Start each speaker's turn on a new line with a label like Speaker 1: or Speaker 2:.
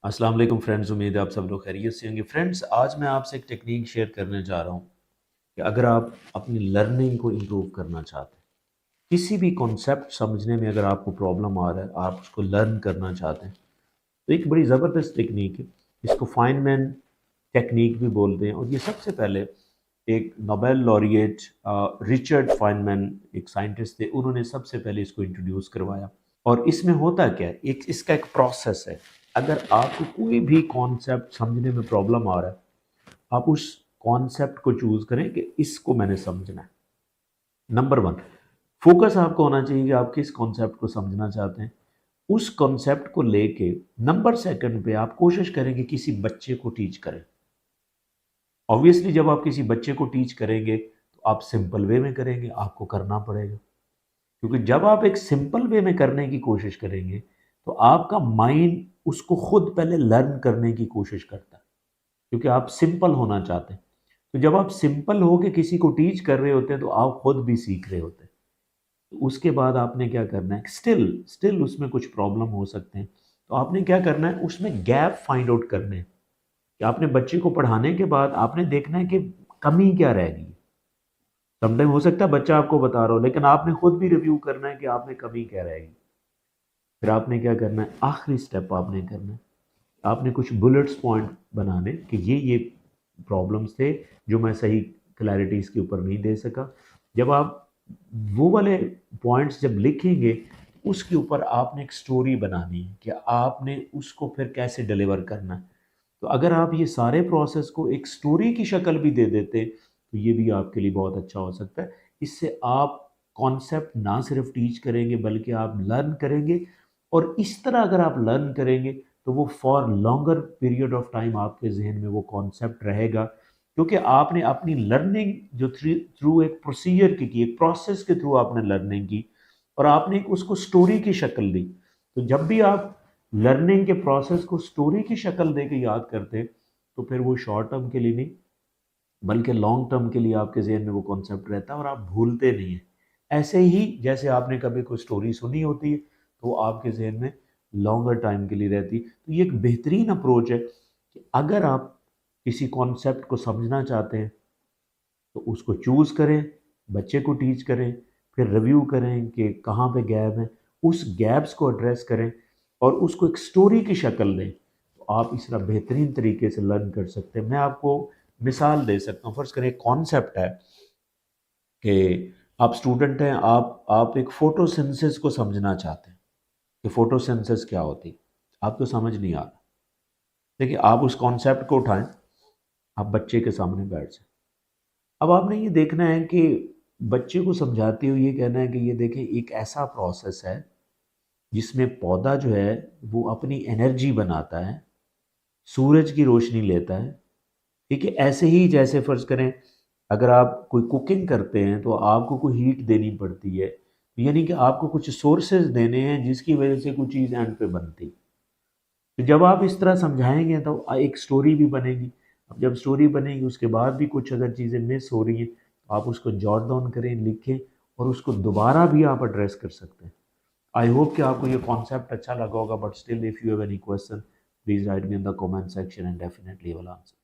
Speaker 1: अस्सलाम वालेकुम फ्रेंड्स, उम्मीद है आप सब लोग खैरियत से होंगे। फ्रेंड्स, आज मैं आपसे एक टेक्निक शेयर करने जा रहा हूँ कि अगर आप अपनी लर्निंग को इम्प्रूव करना चाहते हैं, किसी भी कॉन्सेप्ट समझने में अगर आपको प्रॉब्लम आ रहा है, आप उसको लर्न करना चाहते हैं, तो एक बड़ी ज़बरदस्त टेक्निक है। इसको फाइनमैन टेक्निक भी बोलते हैं। और ये सबसे पहले एक नोबेल लॉरिएट रिचर्ड फाइनमैन, एक साइंटिस्ट थे, उन्होंने सबसे पहले इसको इंट्रोड्यूस करवाया। और इसमें होता क्या है, एक इसका एक प्रोसेस है। अगर आपको कोई भी कॉन्सेप्ट समझने में प्रॉब्लम आ रहा है, आप उस कॉन्सेप्ट को चूज करें कि इसको मैंने समझना है। नंबर वन, फोकस आपको होना चाहिए कि आप किस कॉन्सेप्ट को समझना चाहते हैं। उस कॉन्सेप्ट को लेके नंबर सेकंड पे आप कोशिश करें कि किसी बच्चे को टीच करें। ऑब्वियसली जब आप किसी बच्चे को टीच करेंगे तो आप सिंपल वे में करेंगे, आपको करना पड़ेगा। क्योंकि जब आप एक सिंपल वे में करने की कोशिश करेंगे तो आपका माइंड उसको खुद पहले लर्न करने की कोशिश करता है, क्योंकि आप सिंपल होना चाहते हैं। तो जब आप सिंपल हो के किसी को टीच कर रहे होते हैं तो आप खुद भी सीख रहे होते हैं। तो उसके बाद आपने क्या करना है, स्टिल स्टिल उसमें कुछ प्रॉब्लम हो सकते हैं, तो आपने क्या करना है, उसमें गैप फाइंड आउट करने हैं कि आपने बच्चे को पढ़ाने के बाद आपने देखना है कि कमी क्या रह गई। समटाइम हो सकता है बच्चा आपको बता रहा हो, लेकिन आपने खुद भी रिव्यू करना है कि आपने कमी क्या रहेगी। फिर आपने क्या करना है, आखिरी स्टेप आपने करना है, आपने कुछ बुलेट्स पॉइंट बनाने कि ये प्रॉब्लम्स थे जो मैं सही क्लैरिटी इसके ऊपर नहीं दे सका। जब आप वो वाले पॉइंट्स जब लिखेंगे, उसके ऊपर आपने एक स्टोरी बनानी है कि आपने उसको फिर कैसे डिलीवर करना है। तो अगर आप ये सारे प्रोसेस को एक स्टोरी की शक्ल भी दे देते तो ये भी आपके लिए बहुत अच्छा हो सकता है। इससे आप कॉन्सेप्ट ना सिर्फ टीच करेंगे बल्कि आप लर्न करेंगे। और इस तरह अगर आप लर्न करेंगे तो वो for longer period of time आपके जहन में वो कॉन्सेप्ट रहेगा, क्योंकि आपने अपनी लर्निंग जो थ्रू एक प्रोसीजर की, एक प्रोसेस के थ्रू आपने लर्निंग की और आपने उसको स्टोरी की शक्ल दी। तो जब भी आप लर्निंग के प्रोसेस को स्टोरी की शक्ल दे के याद करते हैं तो फिर वो शॉर्ट टर्म के लिए नहीं बल्कि लॉन्ग टर्म के लिए आपके जहन में वो कॉन्सेप्ट रहता है और आप भूलते नहीं हैं। ऐसे ही जैसे आपने कभी कोई स्टोरी सुनी होती है तो वो आपके जहन में लॉन्गर टाइम के लिए रहती है। तो ये एक बेहतरीन अप्रोच है कि अगर आप किसी कॉन्सेप्ट को समझना चाहते हैं तो उसको चूज़ करें, बच्चे को टीच करें, फिर रिव्यू करें कि कहाँ पे गैप है, उस गैप्स को एड्रेस करें और उसको एक स्टोरी की शक्ल दें। तो आप इस तरह बेहतरीन तरीके से लर्न कर सकते हैं। मैं आपको मिसाल दे सकता हूँ। फर्ज करें एक कॉन्सेप्ट है कि आप स्टूडेंट हैं, आप एक फोटोसिंथेसिस को समझना चाहते हैं कि फोटोसिंथेसिस क्या होती है। आपको समझ नहीं आ रहा। देखिए, आप उस कॉन्सेप्ट को उठाएं, आप बच्चे के सामने बैठ जाएं। अब आपने ये देखना है कि बच्चे को समझाते हुए ये कहना है कि ये देखिए एक ऐसा प्रोसेस है जिसमें पौधा जो है वो अपनी एनर्जी बनाता है, सूरज की रोशनी लेता है। ठीक है, ऐसे ही जैसे फर्ज करें अगर आप कोई कुकिंग करते हैं तो आपको कोई हीट देनी पड़ती है, यानी कि आपको कुछ सोर्सेज देने हैं जिसकी वजह से कुछ चीज़ एंड पे बनती। तो जब आप इस तरह समझाएंगे तो एक स्टोरी भी बनेगी। अब जब स्टोरी बनेगी उसके बाद भी कुछ अगर चीज़ें मिस हो रही हैं तो आप उसको जॉट डाउन करें, लिखें और उसको दोबारा भी आप एड्रेस कर सकते हैं। आई होप कि आपको ये कॉन्सेप्ट अच्छा लगा होगा, but still if you have any question please write me in the comment section and definitely will answer.